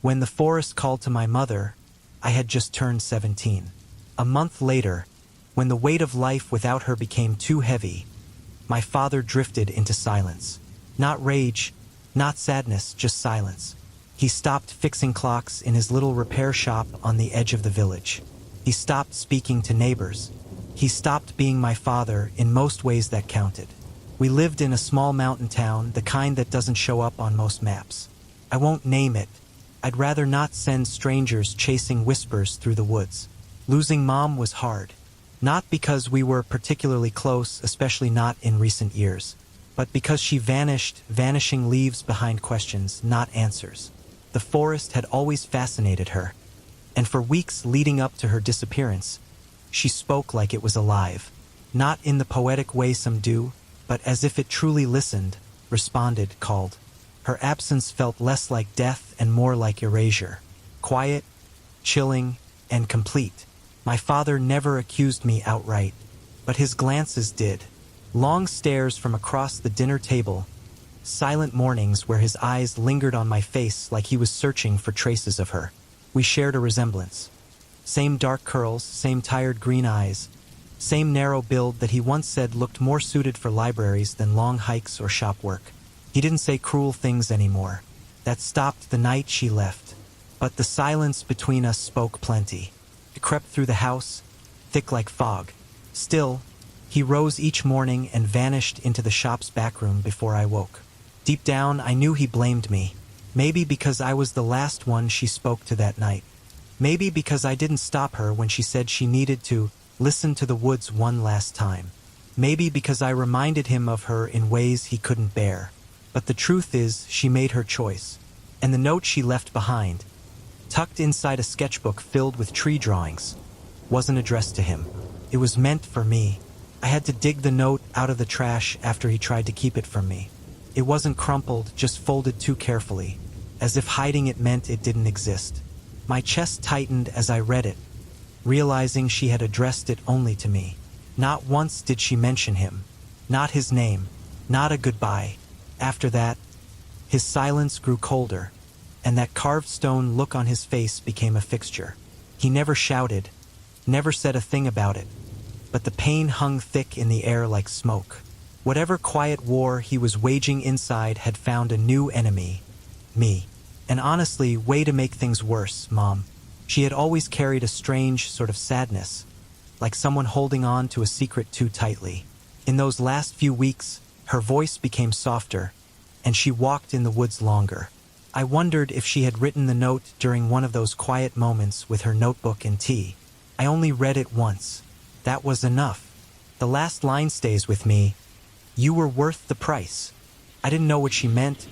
When the forest called to my mother, I had just turned 17. A month later, when the weight of life without her became too heavy, my father drifted into silence. Not rage, not sadness, just silence. He stopped fixing clocks in his little repair shop on the edge of the village. He stopped speaking to neighbors. He stopped being my father in most ways that counted. We lived in a small mountain town, the kind that doesn't show up on most maps. I won't name it. I'd rather not send strangers chasing whispers through the woods. Losing Mom was hard. Not because we were particularly close, especially not in recent years, but because she vanished, vanishing leaves behind questions, not answers. The forest had always fascinated her, and for weeks leading up to her disappearance, she spoke like it was alive. Not in the poetic way some do, but as if it truly listened, responded, called. Her absence felt less like death and more like erasure. Quiet, chilling, and complete. My father never accused me outright, but his glances did. Long stares from across the dinner table, silent mornings where his eyes lingered on my face like he was searching for traces of her. We shared a resemblance. Same dark curls, same tired green eyes, same narrow build that he once said looked more suited for libraries than long hikes or shop work. He didn't say cruel things anymore. That stopped the night she left. But the silence between us spoke plenty. It crept through the house, thick like fog. Still, he rose each morning and vanished into the shop's back room before I woke. Deep down, I knew he blamed me. Maybe because I was the last one she spoke to that night. Maybe because I didn't stop her when she said she needed to listen to the woods one last time. Maybe because I reminded him of her in ways he couldn't bear. But the truth is, she made her choice. And the note she left behind, tucked inside a sketchbook filled with tree drawings, wasn't addressed to him. It was meant for me. I had to dig the note out of the trash after he tried to keep it from me. It wasn't crumpled, just folded too carefully, as if hiding it meant it didn't exist. My chest tightened as I read it, realizing she had addressed it only to me. Not once did she mention him. Not his name. Not a goodbye. After that, his silence grew colder, and that carved stone look on his face became a fixture. He never shouted, never said a thing about it, but the pain hung thick in the air like smoke. Whatever quiet war he was waging inside had found a new enemy, me. And honestly, way to make things worse, Mom. She had always carried a strange sort of sadness, like someone holding on to a secret too tightly. In those last few weeks, her voice became softer, and she walked in the woods longer. I wondered if she had written the note during one of those quiet moments with her notebook and tea. I only read it once. That was enough. The last line stays with me. You were worth the price. I didn't know what she meant,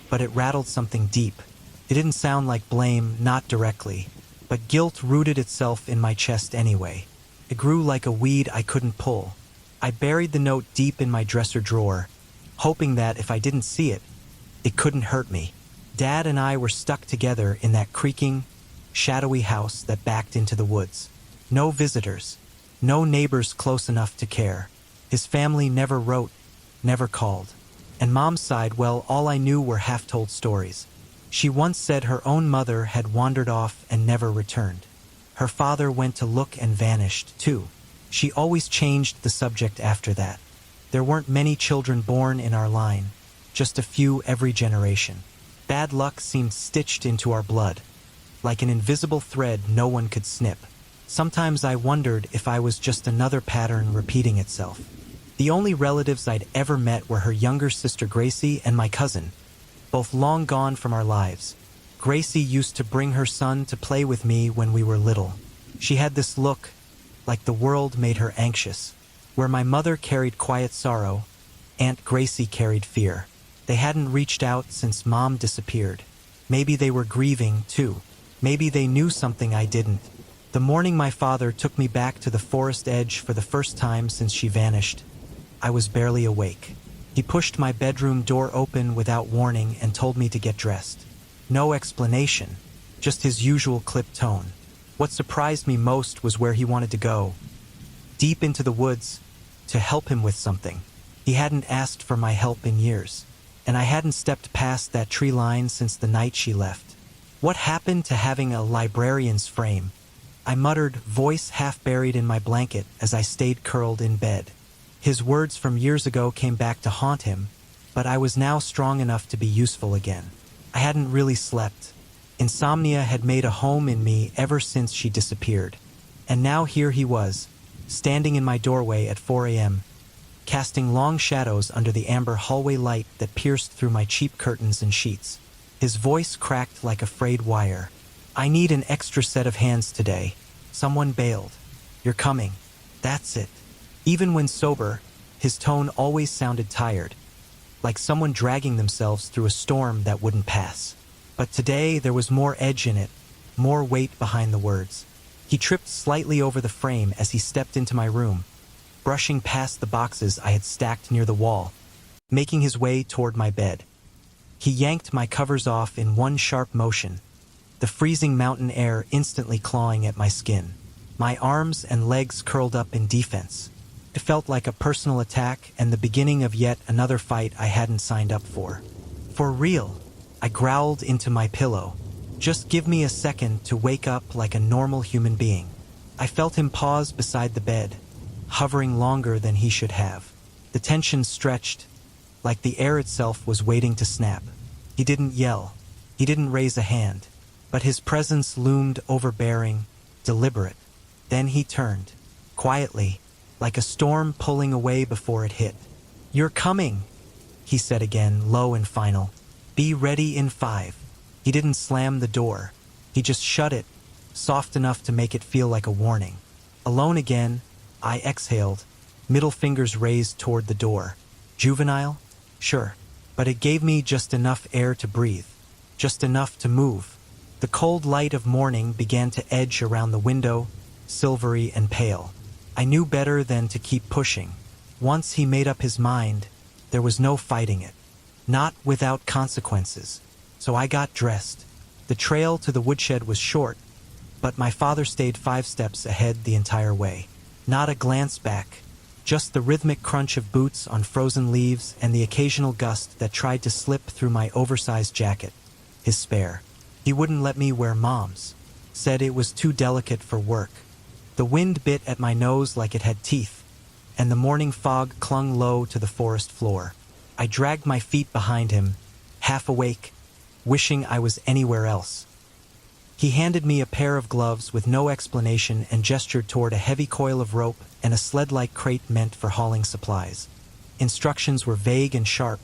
but it rattled something deep. It didn't sound like blame, not directly, but guilt rooted itself in my chest anyway. It grew like a weed I couldn't pull. I buried the note deep in my dresser drawer, hoping that if I didn't see it, it couldn't hurt me. Dad and I were stuck together in that creaking, shadowy house that backed into the woods. No visitors, no neighbors close enough to care. His family never wrote, never called. And Mom's side, well, all I knew were half-told stories. She once said her own mother had wandered off and never returned. Her father went to look and vanished, too. She always changed the subject after that. There weren't many children born in our line, just a few every generation. Bad luck seemed stitched into our blood, like an invisible thread no one could snip. Sometimes I wondered if I was just another pattern repeating itself. The only relatives I'd ever met were her younger sister Gracie and my cousin, both long gone from our lives. Gracie used to bring her son to play with me when we were little. She had this look, like the world made her anxious. Where my mother carried quiet sorrow, Aunt Gracie carried fear. They hadn't reached out since Mom disappeared. Maybe they were grieving, too. Maybe they knew something I didn't. The morning my father took me back to the forest edge for the first time since she vanished, I was barely awake. He pushed my bedroom door open without warning and told me to get dressed. No explanation, just his usual clipped tone. What surprised me most was where he wanted to go. Deep into the woods, to help him with something. He hadn't asked for my help in years, and I hadn't stepped past that tree line since the night she left. What happened to having a librarian's frame? I muttered, voice half buried in my blanket as I stayed curled in bed. His words from years ago came back to haunt him, but I was now strong enough to be useful again. I hadn't really slept. Insomnia had made a home in me ever since she disappeared. And now here he was, standing in my doorway at 4 a.m., casting long shadows under the amber hallway light that pierced through my cheap curtains and sheets. His voice cracked like a frayed wire. "I need an extra set of hands today. Someone bailed. You're coming. That's it." Even when sober, his tone always sounded tired, like someone dragging themselves through a storm that wouldn't pass. But today there was more edge in it, more weight behind the words. He tripped slightly over the frame as he stepped into my room, brushing past the boxes I had stacked near the wall, making his way toward my bed. He yanked my covers off in one sharp motion, the freezing mountain air instantly clawing at my skin. My arms and legs curled up in defense. It felt like a personal attack and the beginning of yet another fight I hadn't signed up for. "For real," I growled into my pillow. "Just give me a second to wake up like a normal human being." I felt him pause beside the bed, hovering longer than he should have. The tension stretched, like the air itself was waiting to snap. He didn't yell. He didn't raise a hand. But his presence loomed overbearing, deliberate. Then he turned, quietly, like a storm pulling away before it hit. "You're coming," he said again, low and final. "Be ready in 5. He didn't slam the door. He just shut it, soft enough to make it feel like a warning. Alone again, I exhaled, middle fingers raised toward the door. Juvenile? Sure. But it gave me just enough air to breathe, just enough to move. The cold light of morning began to edge around the window, silvery and pale. I knew better than to keep pushing. Once he made up his mind, there was no fighting it. Not without consequences. So I got dressed. The trail to the woodshed was short, but my father stayed 5 steps ahead the entire way. Not a glance back, just the rhythmic crunch of boots on frozen leaves and the occasional gust that tried to slip through my oversized jacket. His spare. He wouldn't let me wear Mom's. Said it was too delicate for work. The wind bit at my nose like it had teeth, and the morning fog clung low to the forest floor. I dragged my feet behind him, half awake, wishing I was anywhere else. He handed me a pair of gloves with no explanation and gestured toward a heavy coil of rope and a sled-like crate meant for hauling supplies. Instructions were vague and sharp.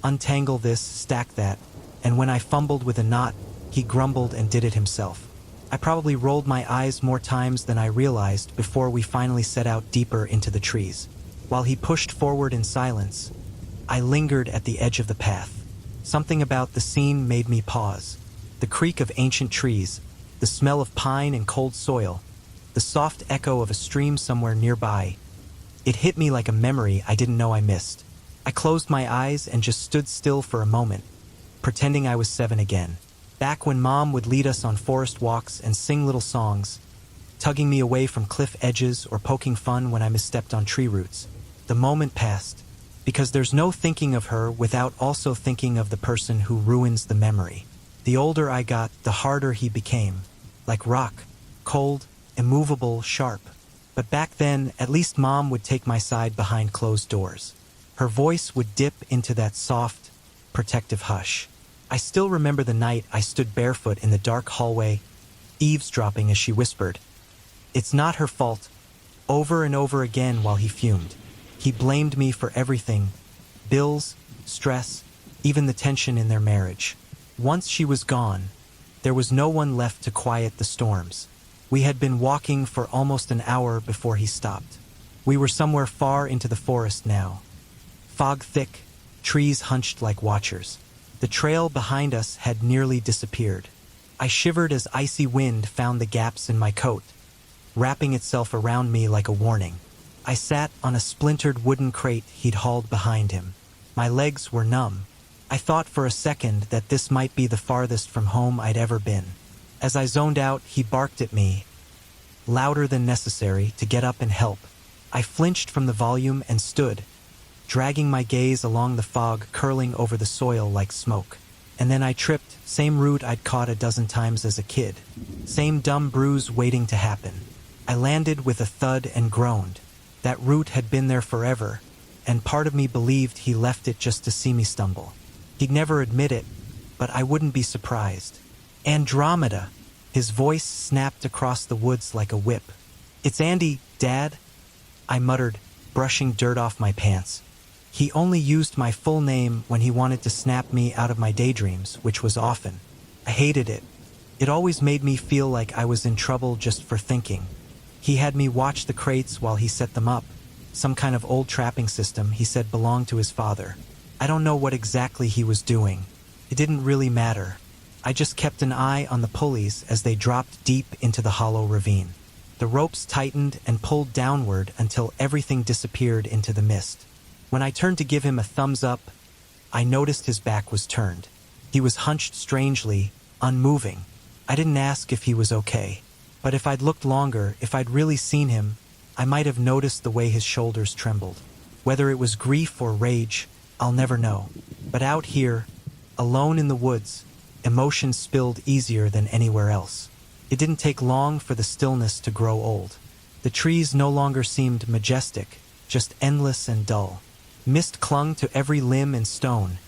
Untangle this, stack that, and when I fumbled with a knot, he grumbled and did it himself. I probably rolled my eyes more times than I realized before we finally set out deeper into the trees. While he pushed forward in silence, I lingered at the edge of the path. Something about the scene made me pause. The creak of ancient trees, the smell of pine and cold soil, the soft echo of a stream somewhere nearby. It hit me like a memory I didn't know I missed. I closed my eyes and just stood still for a moment, pretending I was 7 again. Back when Mom would lead us on forest walks and sing little songs, tugging me away from cliff edges or poking fun when I misstepped on tree roots. The moment passed, because there's no thinking of her without also thinking of the person who ruins the memory. The older I got, the harder he became. Like rock, cold, immovable, sharp. But back then, at least Mom would take my side behind closed doors. Her voice would dip into that soft, protective hush. I still remember the night I stood barefoot in the dark hallway, eavesdropping as she whispered, "It's not her fault," over and over again while he fumed. He blamed me for everything, bills, stress, even the tension in their marriage. Once she was gone, there was no one left to quiet the storms. We had been walking for almost an hour before he stopped. We were somewhere far into the forest now. Fog thick, trees hunched like watchers. The trail behind us had nearly disappeared. I shivered as icy wind found the gaps in my coat, wrapping itself around me like a warning. I sat on a splintered wooden crate he'd hauled behind him. My legs were numb. I thought for a second that this might be the farthest from home I'd ever been. As I zoned out, he barked at me, louder than necessary, to get up and help. I flinched from the volume and stood, dragging my gaze along the fog curling over the soil like smoke. And then I tripped, same route I'd caught a dozen times as a kid. Same dumb bruise waiting to happen. I landed with a thud and groaned. That route had been there forever, and part of me believed he left it just to see me stumble. He'd never admit it, but I wouldn't be surprised. Andromeda! His voice snapped across the woods like a whip. It's Andy, Dad, I muttered, brushing dirt off my pants. He only used my full name when he wanted to snap me out of my daydreams, which was often. I hated it. It always made me feel like I was in trouble just for thinking. He had me watch the crates while he set them up, some kind of old trapping system he said belonged to his father. I don't know what exactly he was doing. It didn't really matter. I just kept an eye on the pulleys as they dropped deep into the hollow ravine. The ropes tightened and pulled downward until everything disappeared into the mist. When I turned to give him a thumbs up, I noticed his back was turned. He was hunched strangely, unmoving. I didn't ask if he was okay. But if I'd looked longer, if I'd really seen him, I might have noticed the way his shoulders trembled. Whether it was grief or rage, I'll never know. But out here, alone in the woods, emotion spilled easier than anywhere else. It didn't take long for the stillness to grow old. The trees no longer seemed majestic, just endless and dull. Mist clung to every limb and stone,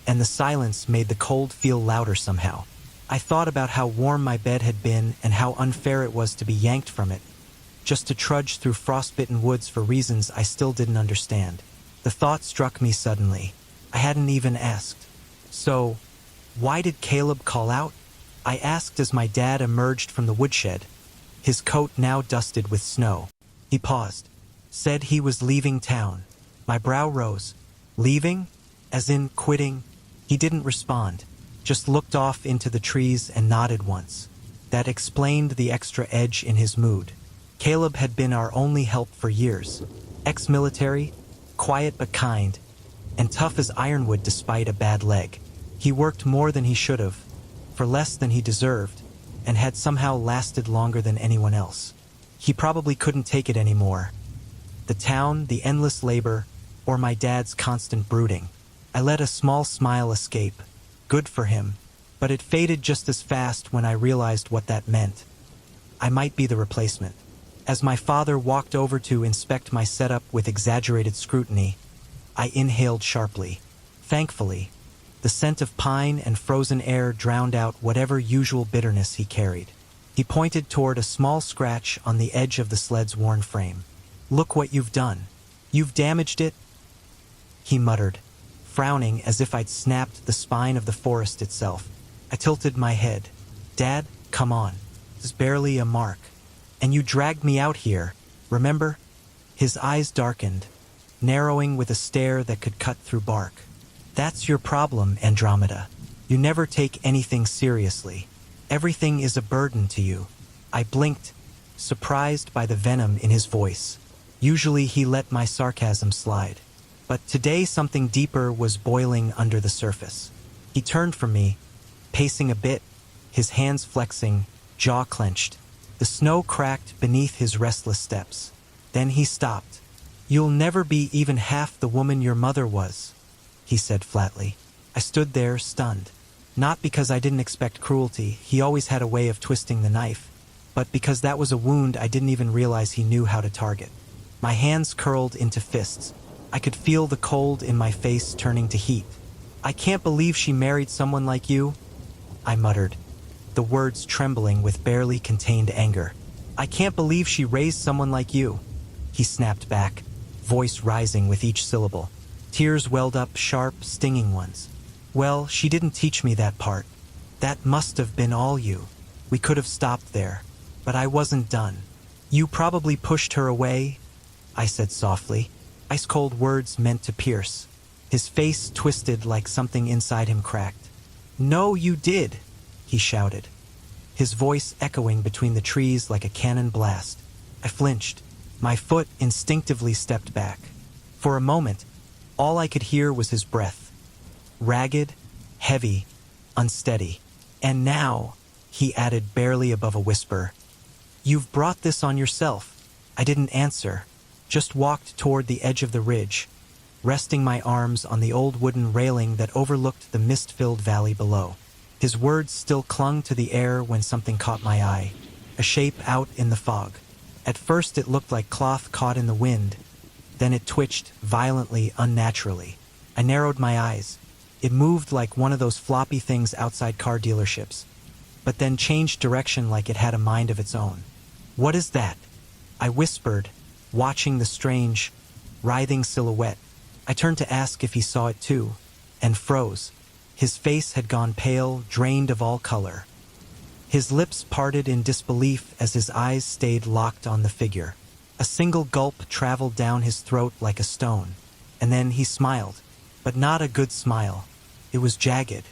and the silence made the cold feel louder somehow. I thought about how warm my bed had been and how unfair it was to be yanked from it, just to trudge through frostbitten woods for reasons I still didn't understand. The thought struck me suddenly. I hadn't even asked. So, why did Caleb call out? I asked as my dad emerged from the woodshed, his coat now dusted with snow. He paused, said he was leaving town. My brow rose. Leaving? As in quitting? He didn't respond, just looked off into the trees and nodded once. That explained the extra edge in his mood. Caleb had been our only help for years. Ex-military, quiet but kind, and tough as ironwood despite a bad leg. He worked more than he should have, for less than he deserved, and had somehow lasted longer than anyone else. He probably couldn't take it anymore. The town, the endless labor, or my dad's constant brooding. I let a small smile escape. Good for him. But it faded just as fast when I realized what that meant. I might be the replacement. As my father walked over to inspect my setup with exaggerated scrutiny, I inhaled sharply. Thankfully, the scent of pine and frozen air drowned out whatever usual bitterness he carried. He pointed toward a small scratch on the edge of the sled's worn frame. Look what you've done. You've damaged it, he muttered, frowning as if I'd snapped the spine of the forest itself. I tilted my head. Dad, come on. This is barely a mark. And you dragged me out here, remember? His eyes darkened, narrowing with a stare that could cut through bark. That's your problem, Andromeda. You never take anything seriously. Everything is a burden to you. I blinked, surprised by the venom in his voice. Usually he let my sarcasm slide. But today something deeper was boiling under the surface. He turned from me, pacing a bit, his hands flexing, jaw clenched. The snow cracked beneath his restless steps. Then he stopped. You'll never be even half the woman your mother was, he said flatly. I stood there, stunned. Not because I didn't expect cruelty, he always had a way of twisting the knife, but because that was a wound I didn't even realize he knew how to target. My hands curled into fists. I could feel the cold in my face turning to heat. I can't believe she married someone like you, I muttered, the words trembling with barely contained anger. I can't believe she raised someone like you, he snapped back, voice rising with each syllable. Tears welled up, sharp, stinging ones. Well, she didn't teach me that part. That must have been all you. We could have stopped there. But I wasn't done. You probably pushed her away, I said softly. Ice-cold words meant to pierce. His face twisted like something inside him cracked. No, you did, he shouted, his voice echoing between the trees like a cannon blast. I flinched. My foot instinctively stepped back. For a moment, all I could hear was his breath. Ragged, heavy, unsteady. And now, he added barely above a whisper, you've brought this on yourself. I didn't answer, just walked toward the edge of the ridge, resting my arms on the old wooden railing that overlooked the mist-filled valley below. His words still clung to the air when something caught my eye, a shape out in the fog. At first it looked like cloth caught in the wind, then it twitched violently, unnaturally. I narrowed my eyes. It moved like one of those floppy things outside car dealerships, but then changed direction like it had a mind of its own. "What is that?" I whispered, watching the strange, writhing silhouette. I turned to ask if he saw it too, and froze. His face had gone pale, drained of all color. His lips parted in disbelief as his eyes stayed locked on the figure. A single gulp traveled down his throat like a stone, and then he smiled, but not a good smile. It was jagged,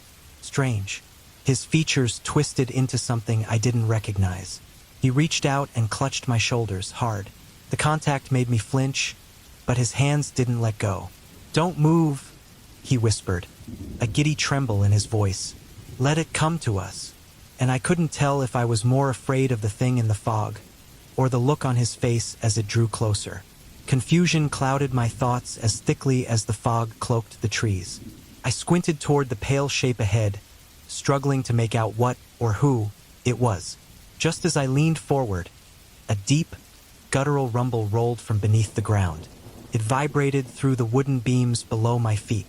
strange. His features twisted into something I didn't recognize. He reached out and clutched my shoulders hard. The contact made me flinch, but his hands didn't let go. "Don't move," he whispered, a giddy tremble in his voice. "Let it come to us." And I couldn't tell if I was more afraid of the thing in the fog, or the look on his face as it drew closer. Confusion clouded my thoughts as thickly as the fog cloaked the trees. I squinted toward the pale shape ahead, struggling to make out what or who it was. Just as I leaned forward, a deep, guttural rumble rolled from beneath the ground. It vibrated through the wooden beams below my feet.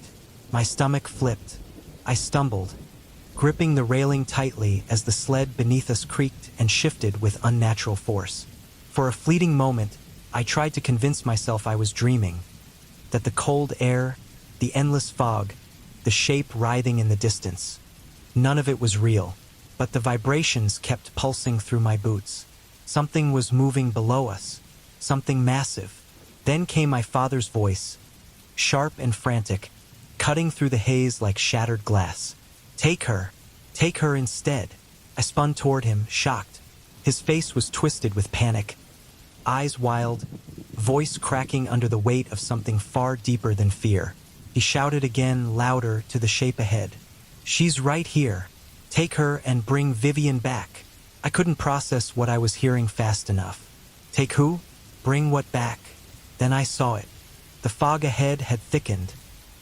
My stomach flipped. I stumbled, gripping the railing tightly as the sled beneath us creaked and shifted with unnatural force. For a fleeting moment, I tried to convince myself I was dreaming, that the cold air, the endless fog, the shape writhing in the distance, none of it was real. But the vibrations kept pulsing through my boots. Something was moving below us, something massive. Then came my father's voice, sharp and frantic, cutting through the haze like shattered glass. Take her instead." I spun toward him, shocked. His face was twisted with panic, eyes wild, voice cracking under the weight of something far deeper than fear. He shouted again, louder, to the shape ahead. "She's right here. Take her and bring Vivian back." I couldn't process what I was hearing fast enough. Take who? Bring what back? Then I saw it. The fog ahead had thickened,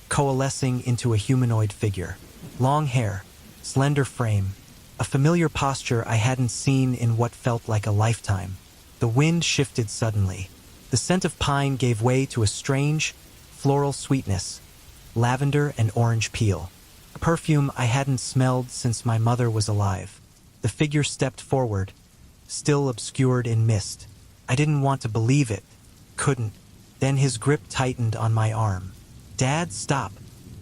coalescing into a humanoid figure. Long hair, slender frame, a familiar posture I hadn't seen in what felt like a lifetime. The wind shifted suddenly. The scent of pine gave way to a strange, floral sweetness, lavender and orange peel. A perfume I hadn't smelled since my mother was alive. The figure stepped forward, still obscured in mist. I didn't want to believe it, couldn't. Then his grip tightened on my arm. "Dad, stop.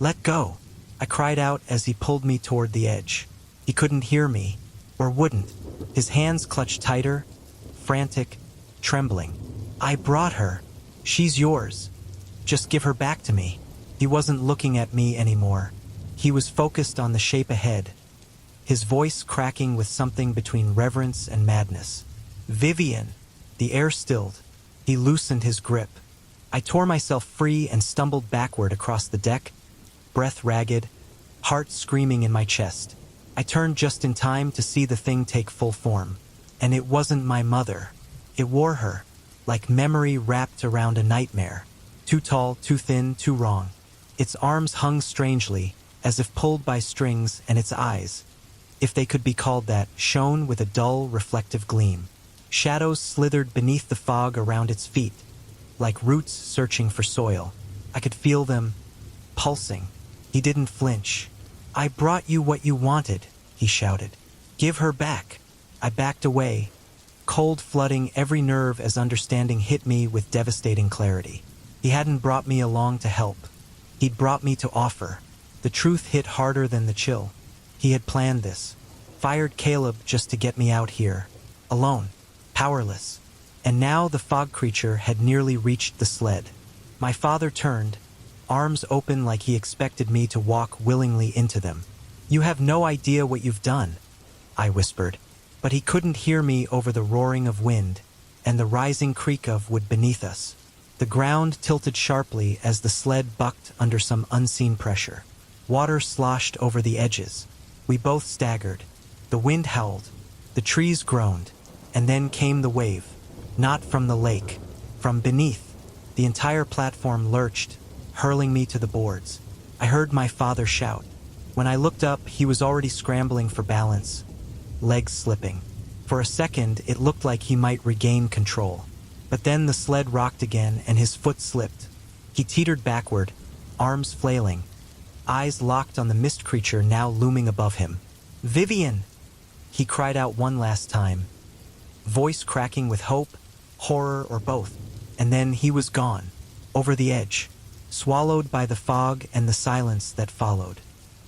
Let go." I cried out as he pulled me toward the edge. He couldn't hear me, or wouldn't. His hands clutched tighter, frantic, trembling. "I brought her. She's yours. Just give her back to me." He wasn't looking at me anymore. He was focused on the shape ahead, his voice cracking with something between reverence and madness. "Vivian." The air stilled. He loosened his grip. I tore myself free and stumbled backward across the deck, breath ragged, heart screaming in my chest. I turned just in time to see the thing take full form. And it wasn't my mother. It wore her, like memory wrapped around a nightmare. Too tall, too thin, too wrong. Its arms hung strangely, as if pulled by strings, and its eyes, if they could be called that, shone with a dull, reflective gleam. Shadows slithered beneath the fog around its feet, like roots searching for soil. I could feel them, pulsing. He didn't flinch. "I brought you what you wanted," he shouted. "Give her back." I backed away, cold flooding every nerve as understanding hit me with devastating clarity. He hadn't brought me along to help. He'd brought me to offer. The truth hit harder than the chill. He had planned this. Fired Caleb just to get me out here. Alone. Powerless. And now the fog creature had nearly reached the sled. My father turned, arms open like he expected me to walk willingly into them. "You have no idea what you've done," I whispered. But he couldn't hear me over the roaring of wind and the rising creak of wood beneath us. The ground tilted sharply as the sled bucked under some unseen pressure. Water sloshed over the edges. We both staggered. The wind howled. The trees groaned. And then came the wave. Not from the lake. From beneath. The entire platform lurched, hurling me to the boards. I heard my father shout. When I looked up, he was already scrambling for balance, legs slipping. For a second, it looked like he might regain control. But then the sled rocked again and his foot slipped. He teetered backward, arms flailing, eyes locked on the mist creature now looming above him. "Vivian!" he cried out one last time, voice cracking with hope, horror, or both. And then he was gone, over the edge, swallowed by the fog and the silence that followed.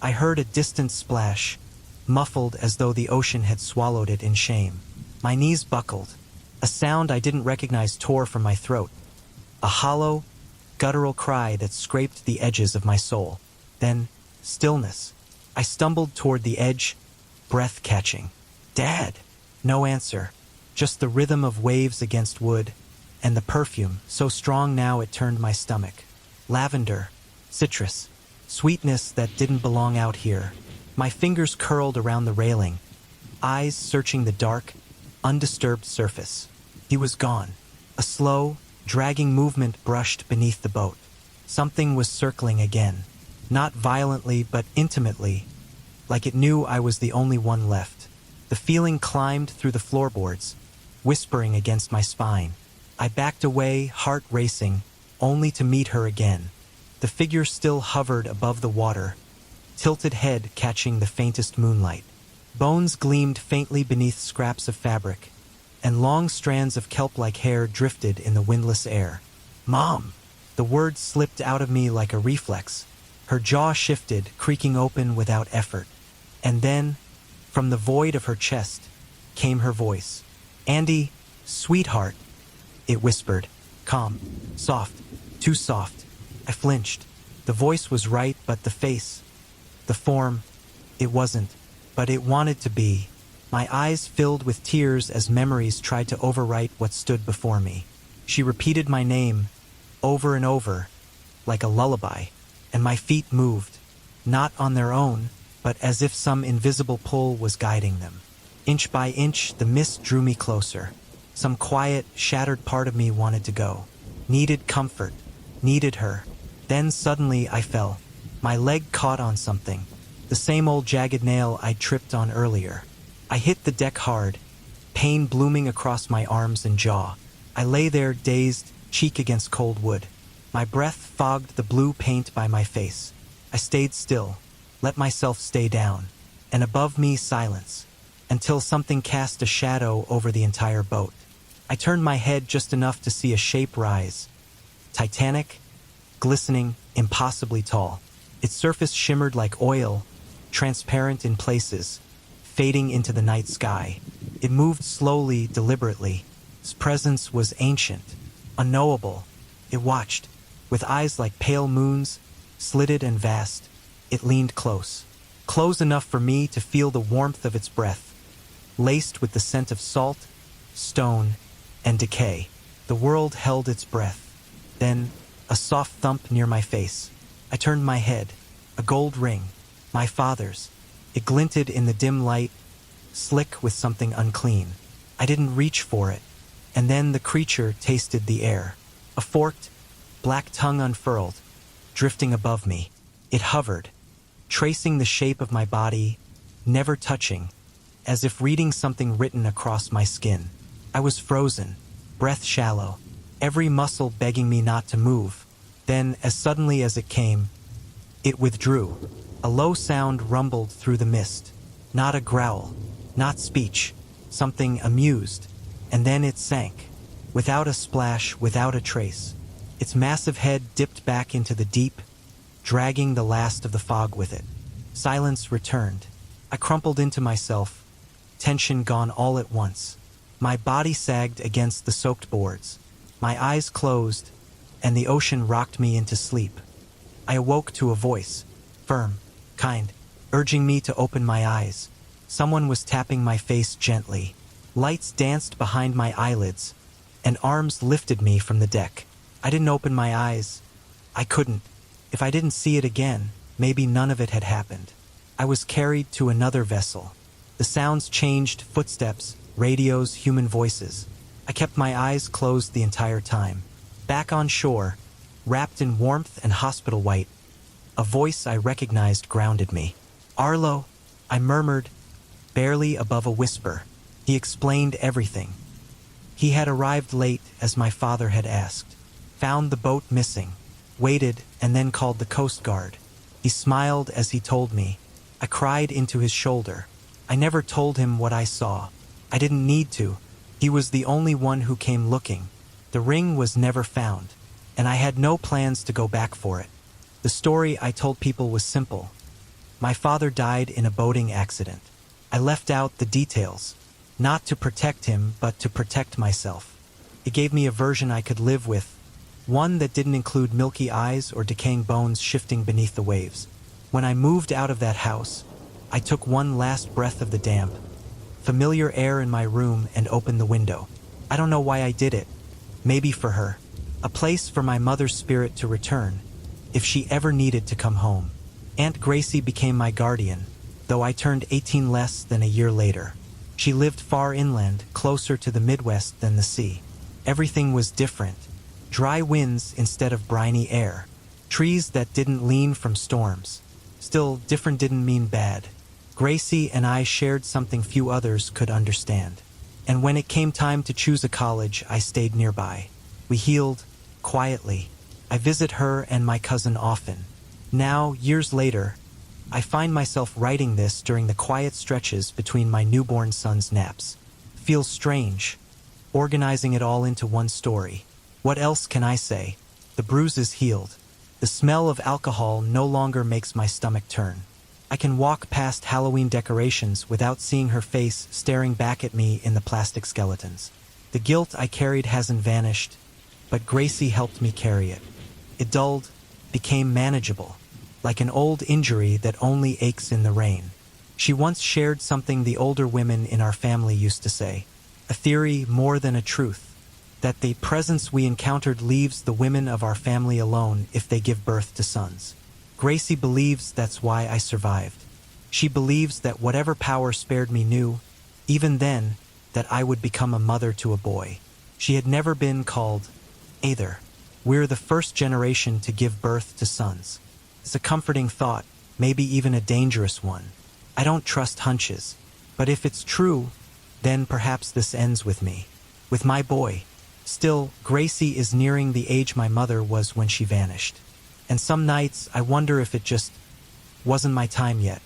I heard a distant splash, muffled as though the ocean had swallowed it in shame. My knees buckled. A sound I didn't recognize tore from my throat. A hollow, guttural cry that scraped the edges of my soul. Then, stillness. I stumbled toward the edge, breath catching. "Dad!" No answer. Just the rhythm of waves against wood, and the perfume, so strong now it turned my stomach. Lavender, citrus, sweetness that didn't belong out here. My fingers curled around the railing, eyes searching the dark, undisturbed surface. He was gone. A slow, dragging movement brushed beneath the boat. Something was circling again, not violently but intimately, like it knew I was the only one left. The feeling climbed through the floorboards, whispering against my spine. I backed away, heart racing, only to meet her again. The figure still hovered above the water, tilted head catching the faintest moonlight. Bones gleamed faintly beneath scraps of fabric, and long strands of kelp-like hair drifted in the windless air. "Mom!" The word slipped out of me like a reflex. Her jaw shifted, creaking open without effort. And then, from the void of her chest, came her voice. "Andy, sweetheart," it whispered, calm, soft, too soft. I flinched. The voice was right, but the face, the form, it wasn't, but it wanted to be. My eyes filled with tears as memories tried to overwrite what stood before me. She repeated my name, over and over, like a lullaby, and my feet moved, not on their own, but as if some invisible pull was guiding them. Inch by inch, the mist drew me closer. Some quiet, shattered part of me wanted to go, needed comfort, needed her. Then suddenly I fell. My leg caught on something, the same old jagged nail I'd tripped on earlier. I hit the deck hard, pain blooming across my arms and jaw. I lay there dazed, cheek against cold wood. My breath fogged the blue paint by my face. I stayed still, let myself stay down, and above me silence, until something cast a shadow over the entire boat. I turned my head just enough to see a shape rise. Titanic, glistening, impossibly tall. Its surface shimmered like oil, transparent in places, fading into the night sky. It moved slowly, deliberately. Its presence was ancient, unknowable. It watched, with eyes like pale moons, slitted and vast. It leaned close, close enough for me to feel the warmth of its breath, laced with the scent of salt, stone, and decay. The world held its breath. Then, a soft thump near my face. I turned my head. A gold ring, my father's. It glinted in the dim light, slick with something unclean. I didn't reach for it, and then the creature tasted the air. A forked, black tongue unfurled, drifting above me. It hovered, tracing the shape of my body, never touching, as if reading something written across my skin. I was frozen, breath shallow, every muscle begging me not to move. Then, as suddenly as it came, it withdrew. A low sound rumbled through the mist. Not a growl, not speech, something amused. And then it sank, without a splash, without a trace. Its massive head dipped back into the deep, dragging the last of the fog with it. Silence returned. I crumpled into myself, tension gone all at once. My body sagged against the soaked boards. My eyes closed, and the ocean rocked me into sleep. I awoke to a voice, firm, kind, urging me to open my eyes. Someone was tapping my face gently. Lights danced behind my eyelids, and arms lifted me from the deck. I didn't open my eyes. I couldn't. If I didn't see it again, maybe none of it had happened. I was carried to another vessel. The sounds changed, footsteps, radios, human voices. I kept my eyes closed the entire time. Back on shore, wrapped in warmth and hospital white. A voice I recognized grounded me. "Arlo," I murmured, barely above a whisper. He explained everything. He had arrived late, as my father had asked, found the boat missing, waited, and then called the Coast Guard. He smiled as he told me. I cried into his shoulder. I never told him what I saw. I didn't need to. He was the only one who came looking. The ring was never found, and I had no plans to go back for it. The story I told people was simple. My father died in a boating accident. I left out the details, not to protect him, but to protect myself. It gave me a version I could live with, one that didn't include milky eyes or decaying bones shifting beneath the waves. When I moved out of that house, I took one last breath of the damp, familiar air in my room and opened the window. I don't know why I did it. Maybe for her. A place for my mother's spirit to return, if she ever needed to come home. Aunt Gracie became my guardian, though I turned 18 less than a year later. She lived far inland, closer to the Midwest than the sea. Everything was different. Dry winds instead of briny air. Trees that didn't lean from storms. Still, different didn't mean bad. Gracie and I shared something few others could understand. And when it came time to choose a college, I stayed nearby. We healed, quietly. I visit her and my cousin often. Now, years later, I find myself writing this during the quiet stretches between my newborn son's naps. Feels strange, organizing it all into one story. What else can I say? The bruise is healed. The smell of alcohol no longer makes my stomach turn. I can walk past Halloween decorations without seeing her face staring back at me in the plastic skeletons. The guilt I carried hasn't vanished, but Gracie helped me carry it. It dulled, became manageable, like an old injury that only aches in the rain. She once shared something the older women in our family used to say, a theory more than a truth, that the presence we encountered leaves the women of our family alone if they give birth to sons. Gracie believes that's why I survived. She believes that whatever power spared me knew, even then, that I would become a mother to a boy. She had never been called either. We're the first generation to give birth to sons. It's a comforting thought, maybe even a dangerous one. I don't trust hunches, but if it's true, then perhaps this ends with me, with my boy. Still, Gracie is nearing the age my mother was when she vanished. And some nights I wonder if it just wasn't my time yet.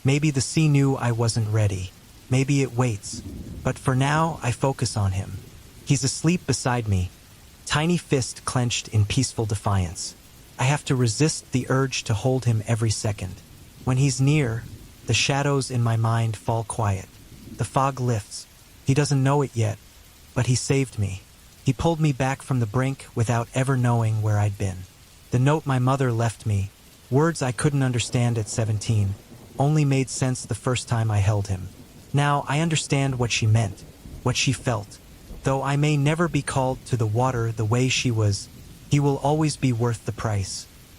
Maybe the sea knew I wasn't ready. Maybe it waits. But for now, I focus on him. He's asleep beside me, tiny fist clenched in peaceful defiance. I have to resist the urge to hold him every second. When he's near, the shadows in my mind fall quiet. The fog lifts. He doesn't know it yet, but he saved me. He pulled me back from the brink without ever knowing where I'd been. The note my mother left me, words I couldn't understand at 17, only made sense the first time I held him. Now I understand what she meant, what she felt. Though I may never be called to the water the way she was, he will always be worth the price.